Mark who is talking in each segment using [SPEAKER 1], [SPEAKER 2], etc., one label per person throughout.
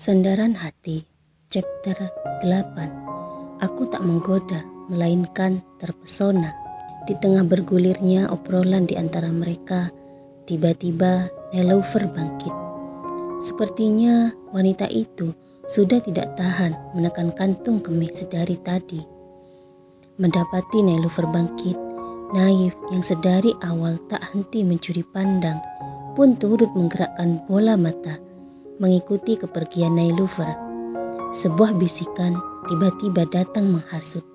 [SPEAKER 1] Sandaran Hati, Chapter 8. Aku tak menggoda, melainkan terpesona. Di tengah bergulirnya obrolan di antara mereka, tiba-tiba Neloufer bangkit. Sepertinya wanita itu sudah tidak tahan menekan kantung kemih sedari tadi. Mendapati Neloufer bangkit, Naif yang sedari awal tak henti mencuri pandang pun turut menggerakkan bola mata mengikuti kepergian Neloufer. Sebuah bisikan tiba-tiba datang menghasut,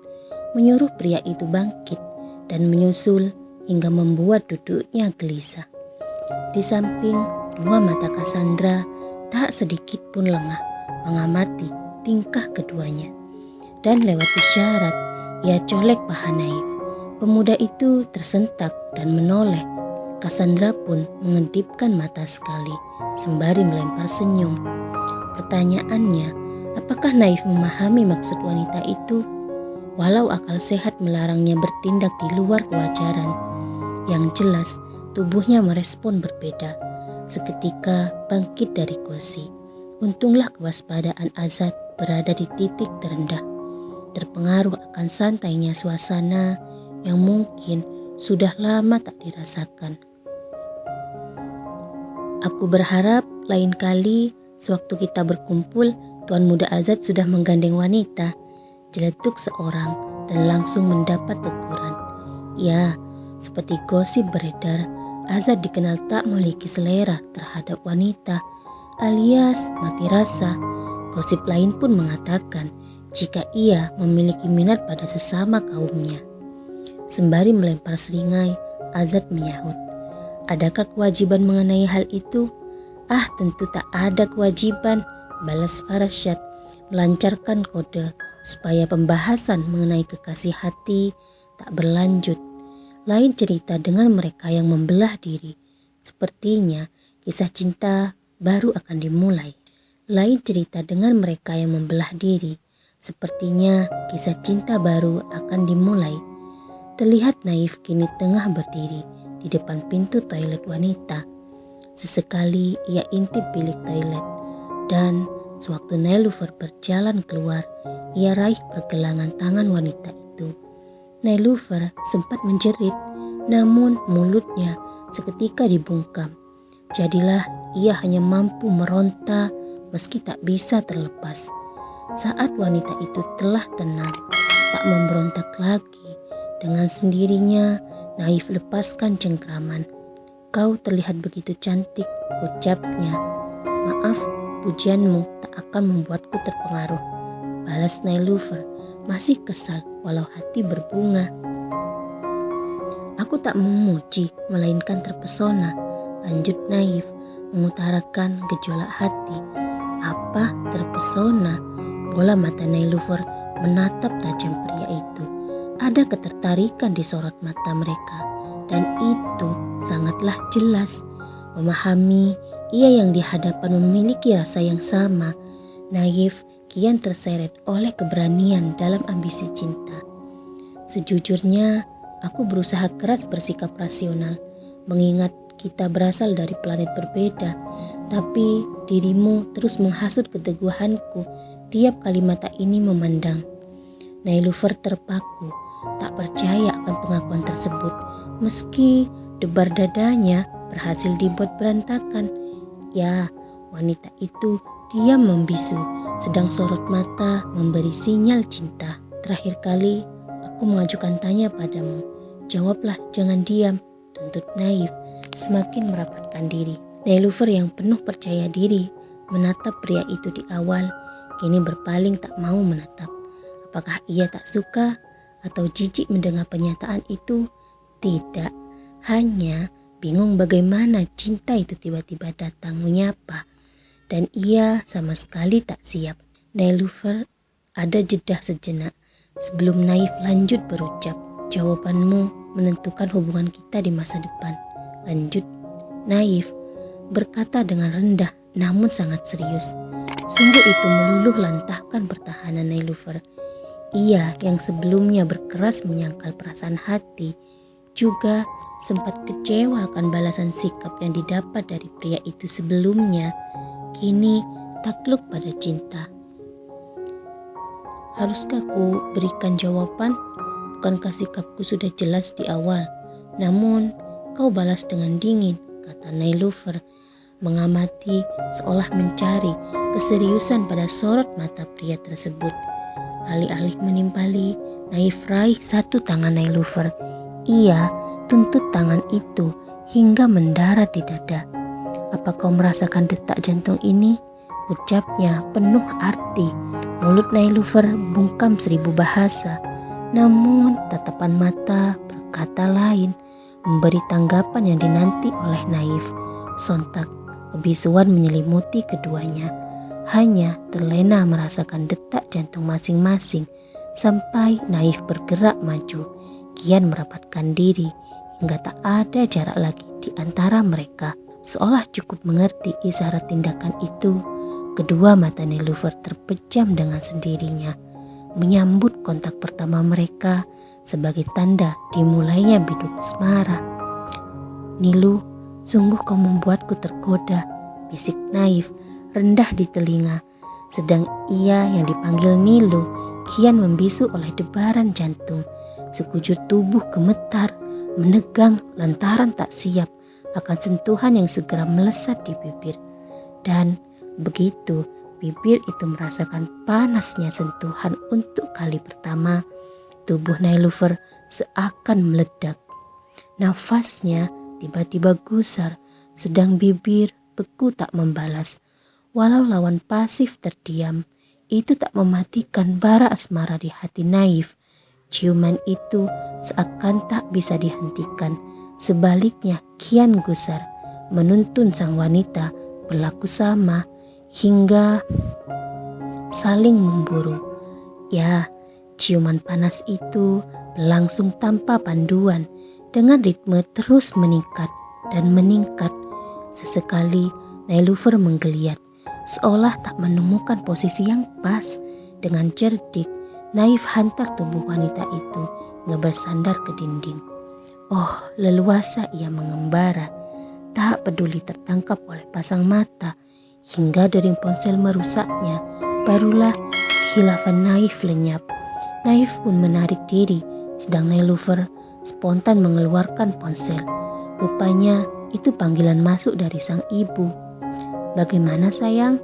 [SPEAKER 1] menyuruh pria itu bangkit dan menyusul hingga membuat duduknya gelisah. Di samping, dua mata Cassandra tak sedikit pun lengah mengamati tingkah keduanya. Dan lewat isyarat, ia colek paha Naif. Pemuda itu tersentak dan menoleh. Cassandra pun mengedipkan mata sekali, sembari melempar senyum. Pertanyaannya, apakah Naif memahami maksud wanita itu? Walau akal sehat melarangnya bertindak di luar kewajaran, yang jelas tubuhnya merespon berbeda. Seketika bangkit dari kursi. Untunglah kewaspadaan Azad berada di titik terendah. Terpengaruh akan santainya suasana yang mungkin sudah lama tak dirasakan. Aku berharap lain kali sewaktu kita berkumpul, Tuan Muda Azad sudah menggandeng wanita, jeletuk seorang dan langsung mendapat teguran. Ya, seperti gosip beredar, Azad dikenal tak memiliki selera terhadap wanita, alias mati rasa. Gosip lain pun mengatakan jika ia memiliki minat pada sesama kaumnya. Sembari melempar seringai, Azad menyahut, "Adakah kewajiban mengenai hal itu?" "Ah, tentu tak ada kewajiban," balas Farasyad, melancarkan kode supaya pembahasan mengenai kekasih hati tak berlanjut. Lain cerita dengan mereka yang membelah diri. Sepertinya kisah cinta baru akan dimulai. Lain cerita dengan mereka yang membelah diri. Sepertinya kisah cinta baru akan dimulai. Terlihat Naif kini tengah berdiri di depan pintu toilet wanita. Sesekali ia intip bilik toilet, dan sewaktu Neloufer berjalan keluar, ia raih pergelangan tangan wanita itu. Neloufer sempat menjerit, namun mulutnya seketika dibungkam. Jadilah ia hanya mampu meronta meski tak bisa terlepas. Saat wanita itu telah tenang, tak memberontak lagi, dengan sendirinya Naif lepaskan cengkraman. "Kau terlihat begitu cantik," ucapnya. "Maaf, pujianmu tak akan membuatku terpengaruh," balas Neloufer, masih kesal walau hati berbunga. "Aku tak memuji, melainkan terpesona," lanjut Naif, mengutarakan gejolak hati. "Apa terpesona?" Bola mata Neloufer menatap tajam pria itu. Ada ketertarikan di sorot mata mereka, dan itu sangatlah jelas. Memahami ia yang di hadapan memiliki rasa yang sama, Naif kian terseret oleh keberanian dalam ambisi cinta. "Sejujurnya, aku berusaha keras bersikap rasional, mengingat kita berasal dari planet berbeda, tapi dirimu terus menghasut keteguhanku tiap kali mata ini memandang." Neloufer terpaku, tak percaya akan pengakuan tersebut, meski debar dadanya berhasil dibuat berantakan. Ya, wanita itu diam membisu, sedang sorot mata memberi sinyal cinta. "Terakhir kali aku mengajukan tanya padamu, jawablah, jangan diam," tuntut Naif, semakin merapatkan diri. Neloufer yang penuh percaya diri menatap pria itu di awal, kini berpaling tak mau menatap. Apakah ia tak suka atau jijik mendengar pernyataan itu? Tidak, hanya bingung bagaimana cinta itu tiba-tiba datang menyapa, dan ia sama sekali tak siap. Neloufer ada jeda sejenak sebelum Naif lanjut berucap, "Jawabanmu menentukan hubungan kita di masa depan," lanjut Naif, berkata dengan rendah namun sangat serius. Sungguh itu meluluh lantahkan pertahanan Neloufer. Ia yang sebelumnya berkeras menyangkal perasaan hati, juga sempat kecewa akan balasan sikap yang didapat dari pria itu sebelumnya. Kini takluk pada cinta. Haruskah ku berikan jawaban? Bukankah sikapku sudah jelas di awal? Namun kau balas dengan dingin, kata Nailufer, mengamati seolah mencari keseriusan pada sorot mata pria tersebut. Alih-alih menimpali, Naif raih satu tangan Nailufer. Ia tuntut tangan itu hingga mendarat di dada. Apa kau merasakan detak jantung ini? Ucapnya penuh arti. Mulut Nailufer bungkam 1000 bahasa. Namun tatapan mata berkata lain, memberi tanggapan yang dinanti oleh Naif. Sontak kebisuan menyelimuti keduanya. Hanya terlena merasakan detak jantung masing-masing sampai Naif bergerak maju, kian merapatkan diri hingga tak ada jarak lagi di antara mereka. Seolah cukup mengerti isyarat tindakan itu, kedua mata Nailufer terpejam dengan sendirinya, menyambut kontak pertama mereka sebagai tanda dimulainya biduk asmara. Nilu, sungguh kau membuatku tergoda, bisik Naif rendah di telinga, sedang ia yang dipanggil Nilu kian membisu oleh debaran jantung. Sekujur tubuh gemetar, menegang lantaran tak siap akan sentuhan yang segera melesat di bibir. Dan begitu bibir itu merasakan panasnya sentuhan untuk kali pertama, tubuh Nailufer seakan meledak. Nafasnya tiba-tiba gusar, sedang bibir beku tak membalas. Walau lawan pasif terdiam, itu tak mematikan bara asmara di hati Naif. Ciuman itu seakan tak bisa dihentikan. Sebaliknya kian gusar, menuntun sang wanita berlaku sama hingga saling memburu. Ya, ciuman panas itu berlangsung tanpa panduan, dengan ritme terus meningkat dan meningkat. Sesekali Nailufer menggeliat, seolah tak menemukan posisi yang pas. Dengan cerdik, Naif hantar tubuh wanita itu hingga bersandar ke dinding. Oh, leluasa ia mengembara, tak peduli tertangkap oleh pasang mata, hingga dering ponsel merusaknya. Barulah khilafan Naif lenyap. Naif pun menarik diri, sedang Nailufer spontan mengeluarkan ponsel. Rupanya itu panggilan masuk dari sang ibu. Bagaimana sayang?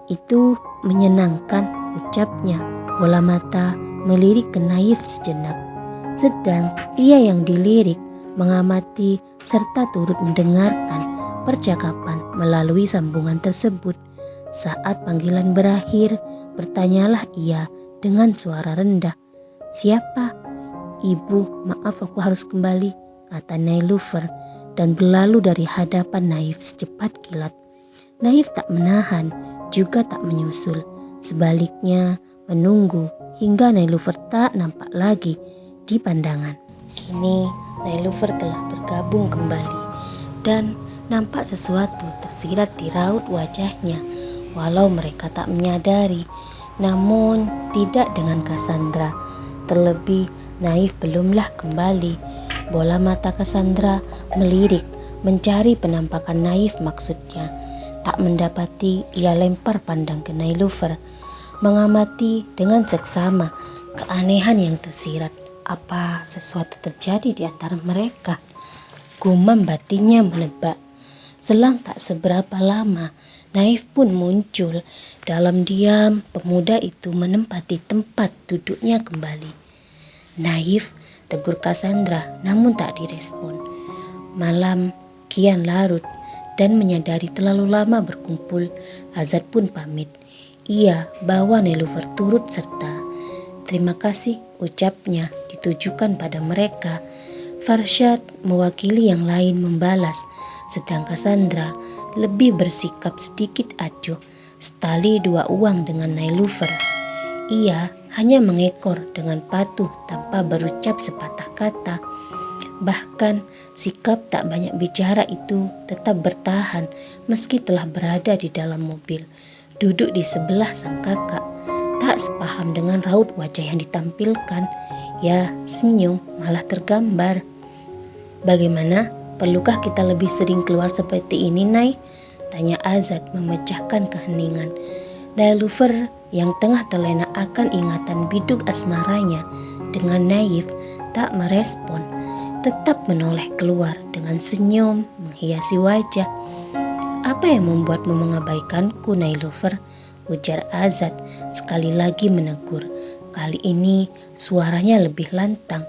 [SPEAKER 1] Itu menyenangkan, ucapnya. Bola mata melirik ke Naif sejenak. Sedang ia yang dilirik mengamati serta turut mendengarkan percakapan melalui sambungan tersebut. Saat panggilan berakhir, bertanyalah ia dengan suara rendah. Siapa? Ibu, maaf aku harus kembali, kata Nailufer dan berlalu dari hadapan Naif secepat kilat. Naif tak menahan, juga tak menyusul. Sebaliknya menunggu hingga Nailufer tak nampak lagi di pandangan. Kini Nailufer telah bergabung kembali dan nampak sesuatu tersirat di raut wajahnya. Walau mereka tak menyadari, namun tidak dengan Cassandra. Terlebih Naif belumlah kembali. Bola mata Cassandra melirik mencari penampakan Naif maksudnya. Tak mendapati, ia lempar pandang ke Nailufer, mengamati dengan seksama keanehan yang tersirat. Apa sesuatu terjadi di antara mereka? Gumam batinnya menebak. Selang tak seberapa lama, Naif pun muncul. Dalam diam, pemuda itu menempati tempat duduknya kembali. Naif, tegur Cassandra, namun tak direspon. Malam kian larut dan menyadari terlalu lama berkumpul, Azad pun pamit. Ia bawa Nailufer turut serta. Terima kasih, ucapnya ditujukan pada mereka. Farshad mewakili yang lain membalas, sedang Cassandra lebih bersikap sedikit acuh, setali 2 uang dengan Nailufer. Ia hanya mengekor dengan patuh tanpa berucap sepatah kata. Bahkan sikap tak banyak bicara itu tetap bertahan meski telah berada di dalam mobil, duduk di sebelah sang kakak. Tak sepaham dengan raut wajah yang ditampilkan. Ya, senyum malah tergambar. Bagaimana? Perlukah kita lebih sering keluar seperti ini, Nay? Tanya Azad memecahkan keheningan. Nailufer yang tengah terlena akan ingatan biduk asmaranya dengan naif tak merespon, tetap menoleh keluar dengan senyum menghiasi wajah. "Apa yang membuatmu mengabaikanku, Nailufer?" ujar Azad sekali lagi menegur. Kali ini suaranya lebih lantang.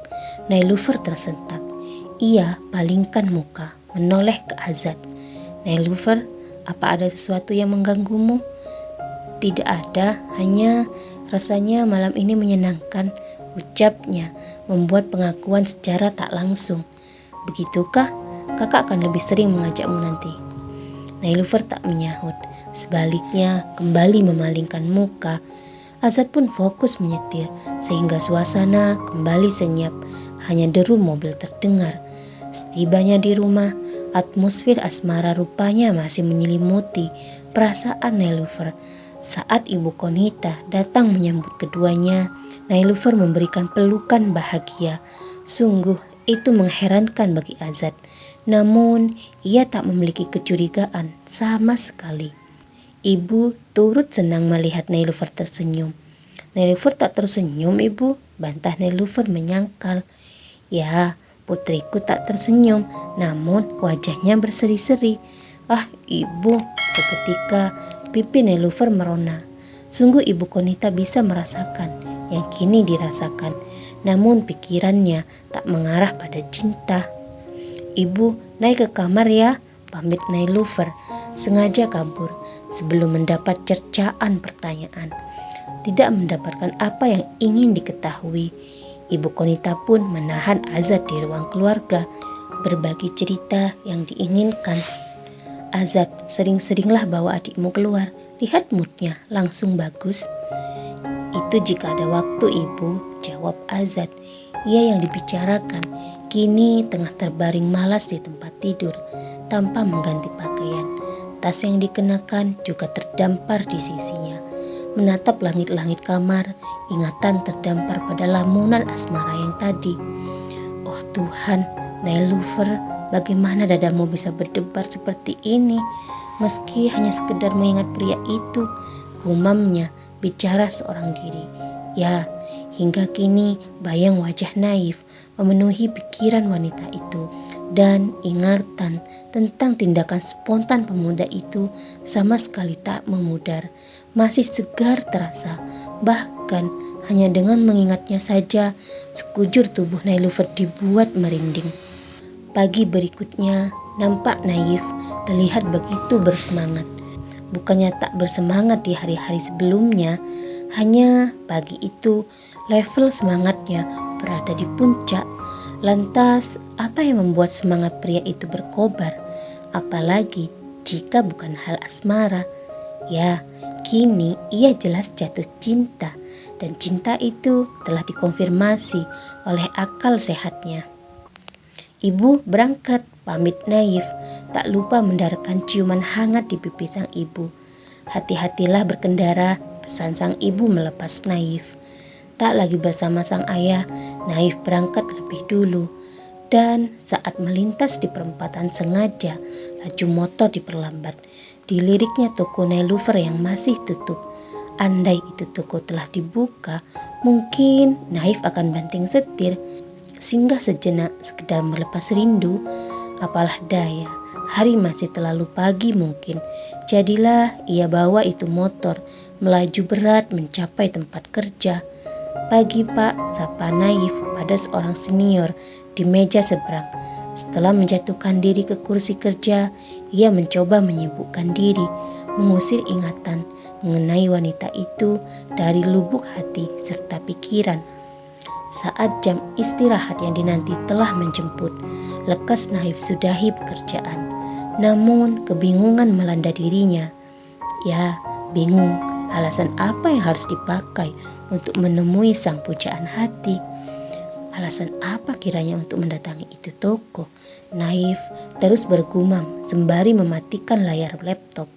[SPEAKER 1] Nailufer tersentak. Ia palingkan muka, menoleh ke Azad. "Nailufer, apa ada sesuatu yang mengganggumu?" "Tidak ada, hanya rasanya malam ini menyenangkan," ucapnya, membuat pengakuan secara tak langsung. "Begitukah? Kakak akan lebih sering mengajakmu nanti." Nailufer tak menyahut. Sebaliknya kembali memalingkan muka. Azad pun fokus menyetir sehingga suasana kembali senyap. Hanya deru mobil terdengar. Setibanya di rumah, atmosfer asmara rupanya masih menyelimuti perasaan Nailufer. Saat Ibu Konita datang menyambut keduanya, Nailufer memberikan pelukan bahagia. Sungguh itu mengherankan bagi Azad. Namun ia tak memiliki kecurigaan sama sekali. Ibu turut senang melihat Nailufer tersenyum. "Nailufer tak tersenyum, Ibu," bantah Nailufer menyangkal. "Ya, putriku tak tersenyum, namun wajahnya berseri-seri." "Ah, Ibu," seketika pipi Nailufer merona. Sungguh Ibu Konita bisa merasakan yang kini dirasakan, namun pikirannya tak mengarah pada cinta. "Ibu, naik ke kamar ya," pamit Nailufer, sengaja kabur sebelum mendapat cercaan pertanyaan. Tidak mendapatkan apa yang ingin diketahui, Ibu Konita pun menahan Azad di ruang keluarga, berbagi cerita yang diinginkan. "Azad, sering-seringlah bawa adikmu keluar, lihat moodnya langsung bagus." "Itu jika ada waktu, Ibu," jawab Azad. Ia yang dibicarakan kini tengah terbaring malas di tempat tidur tanpa mengganti pakaian. Tas yang dikenakan juga terdampar di sisinya. Menatap langit-langit kamar, ingatan terdampar pada lamunan asmara yang tadi. "Oh Tuhan, Nailufer, bagaimana dadamu bisa berdebar seperti ini? Meski hanya sekedar mengingat pria itu," gumamnya bicara seorang diri. Ya, hingga kini bayang wajah naif memenuhi pikiran wanita itu, dan ingatan tentang tindakan spontan pemuda itu sama sekali tak memudar, masih segar terasa. Bahkan hanya dengan mengingatnya saja sekujur tubuh Nailufer dibuat merinding. Pagi berikutnya nampak naif terlihat begitu bersemangat. Bukannya tak bersemangat di hari-hari sebelumnya, hanya pagi itu level semangatnya berada di puncak. Lantas apa yang membuat semangat pria itu berkobar? Apalagi jika bukan hal asmara. Ya, kini ia jelas jatuh cinta, dan cinta itu telah dikonfirmasi oleh akal sehatnya. "Ibu berangkat," pamit naif, tak lupa mendarahkan ciuman hangat di pipi sang ibu. "Hati-hatilah berkendara," pesan sang ibu melepas naif. Tak lagi bersama sang ayah, naif berangkat lebih dulu. Dan saat melintas di perempatan sengaja, laju motor diperlambat. Diliriknya toko Nailufer yang masih tutup. Andai itu toko telah dibuka, mungkin naif akan banting setir, singgah sejenak sekedar melepas rindu. Apalah daya, hari masih terlalu pagi mungkin. Jadilah ia bawa itu motor, melaju berat mencapai tempat kerja. "Pagi Pak," sapa naif pada seorang senior di meja seberang. Setelah menjatuhkan diri ke kursi kerja, ia mencoba menyibukkan diri, mengusir ingatan mengenai wanita itu dari lubuk hati serta pikiran. Saat jam istirahat yang dinanti telah menjemput, lekas naif sudahi pekerjaan. Namun kebingungan melanda dirinya. Ya, bingung alasan apa yang harus dipakai untuk menemui sang pujaan hati. Alasan apa kiranya untuk mendatangi itu toko? Naif terus bergumam sembari mematikan layar laptop.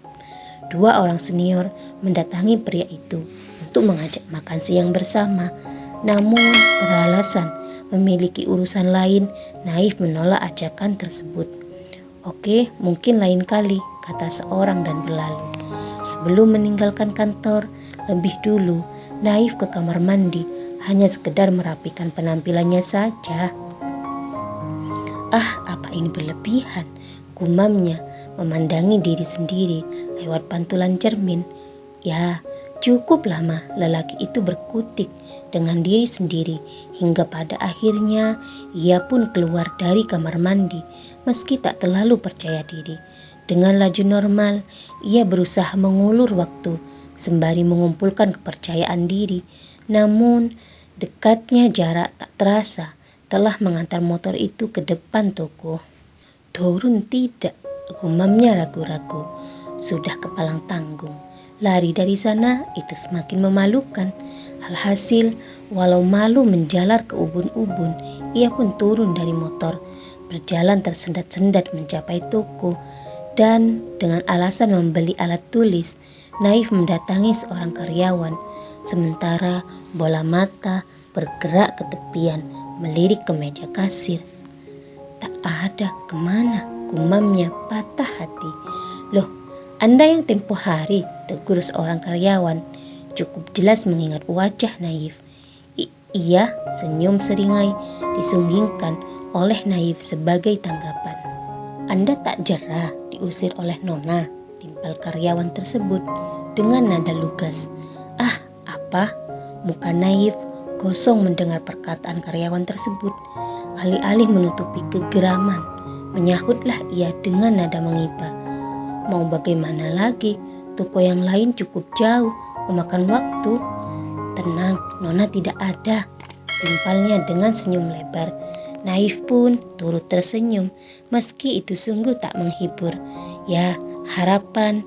[SPEAKER 1] Dua orang senior mendatangi pria itu untuk mengajak makan siang bersama. Namun beralasan memiliki urusan lain, naif menolak ajakan tersebut. "Oke, mungkin lain kali," kata seorang dan berlalu. Sebelum meninggalkan kantor, lebih dulu Naif ke kamar mandi hanya sekedar merapikan penampilannya saja. Ah, apa ini berlebihan, gumamnya memandangi diri sendiri lewat pantulan cermin. Ya, cukup lama lelaki itu berkutik dengan diri sendiri hingga pada akhirnya ia pun keluar dari kamar mandi meski tak terlalu percaya diri. Dengan laju normal, ia berusaha mengulur waktu sembari mengumpulkan kepercayaan diri. Namun, dekatnya jarak tak terasa telah mengantar motor itu ke depan toko. Turun tidak, gumamnya ragu-ragu. Sudah kepalang tanggung. Lari dari sana itu semakin memalukan. Alhasil, walau malu menjalar ke ubun-ubun, ia pun turun dari motor, berjalan tersendat-sendat mencapai toko. Dan dengan alasan membeli alat tulis, Naif mendatangi seorang karyawan. Sementara bola mata bergerak ke tepian, melirik ke meja kasir. Tak ada kemana, gumamnya patah hati. Loh, Anda yang tempo hari, tegur seorang karyawan. Cukup jelas mengingat wajah Naif. Iya, senyum seringai disunggingkan oleh Naif sebagai tanggapan. Anda tak jera diusir oleh Nona, timpal karyawan tersebut dengan nada lugas. Ah, apa? Muka Naif kosong mendengar perkataan karyawan tersebut. Alih-alih menutupi kegeraman, menyahutlah ia dengan nada mengiba. Mau bagaimana lagi? Toko yang lain cukup jauh, memakan waktu. Tenang, Nona tidak ada, timpalnya dengan senyum lebar. Naif pun turut tersenyum, meski itu sungguh tak menghibur. Ya, harapan,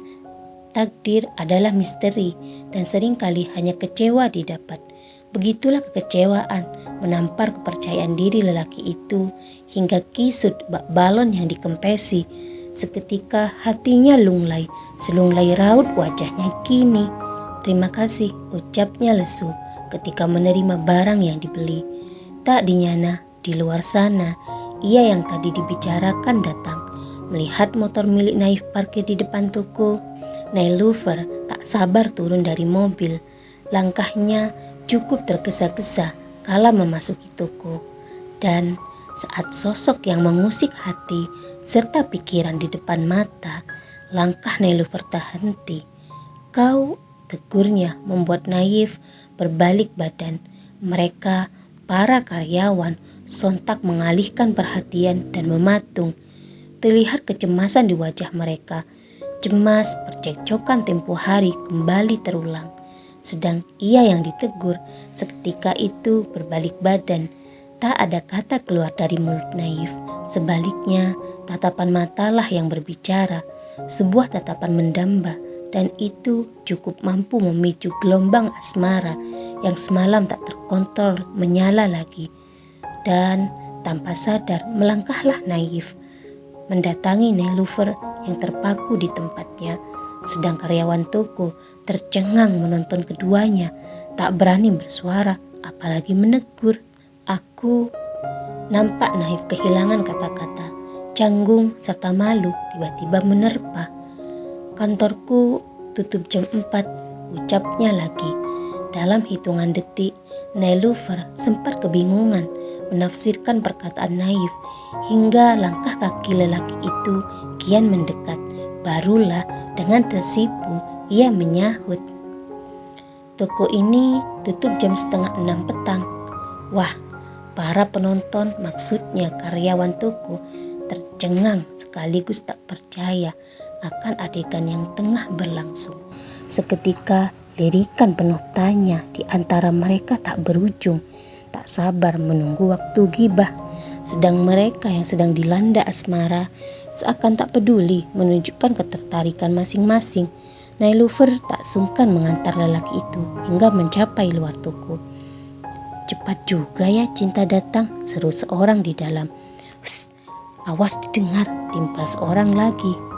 [SPEAKER 1] takdir adalah misteri dan seringkali hanya kecewa didapat. Begitulah kekecewaan menampar kepercayaan diri lelaki itu hingga kisut bak balon yang dikempesi. Seketika hatinya lunglai, selunglai raut wajahnya kini. Terima kasih, ucapnya lesu ketika menerima barang yang dibeli. Tak dinyana, di luar sana, ia yang tadi dibicarakan datang. Melihat motor milik Naif parkir di depan toko, Nailufer tak sabar turun dari mobil. Langkahnya cukup tergesa-gesa kala memasuki toko. Dan saat sosok yang mengusik hati serta pikiran di depan mata, langkah Nailufer terhenti. Kau, tegurnya membuat Naif berbalik badan. Mereka, para karyawan, sontak mengalihkan perhatian dan mematung. Terlihat kecemasan di wajah mereka. Cemas percekcokan tempo hari kembali terulang. Sedang ia yang ditegur, seketika itu berbalik badan. Tak ada kata keluar dari mulut Naif. Sebaliknya, tatapan matalah yang berbicara. Sebuah tatapan mendamba, dan itu cukup mampu memicu gelombang asmara yang semalam tak terkontrol menyala lagi. Dan tanpa sadar melangkahlah Naif, mendatangi Nailufer yang terpaku di tempatnya. Sedang karyawan toko tercengang menonton keduanya, tak berani bersuara apalagi menegur. Aku nampak Naif kehilangan kata-kata. Canggung serta malu tiba-tiba menerpa. Kantorku tutup jam 4, ucapnya lagi. Dalam hitungan detik, Nailufer sempat kebingungan menafsirkan perkataan Naif hingga langkah kaki lelaki itu kian mendekat. Barulah dengan tersipu ia menyahut, "Toko ini tutup jam 5:30 petang." Wah, para penonton, maksudnya karyawan toko, tercengang sekaligus tak percaya akan adegan yang tengah berlangsung. Seketika lirikan penuh tanya di antara mereka tak berujung, tak sabar menunggu waktu gibah. Sedang mereka yang sedang dilanda asmara seakan tak peduli menunjukkan ketertarikan masing-masing. Nailufer tak sungkan mengantar lelaki itu hingga mencapai luar toko. "Cepat juga ya cinta datang," seru seorang di dalam. "Awas didengar," timpal seorang lagi.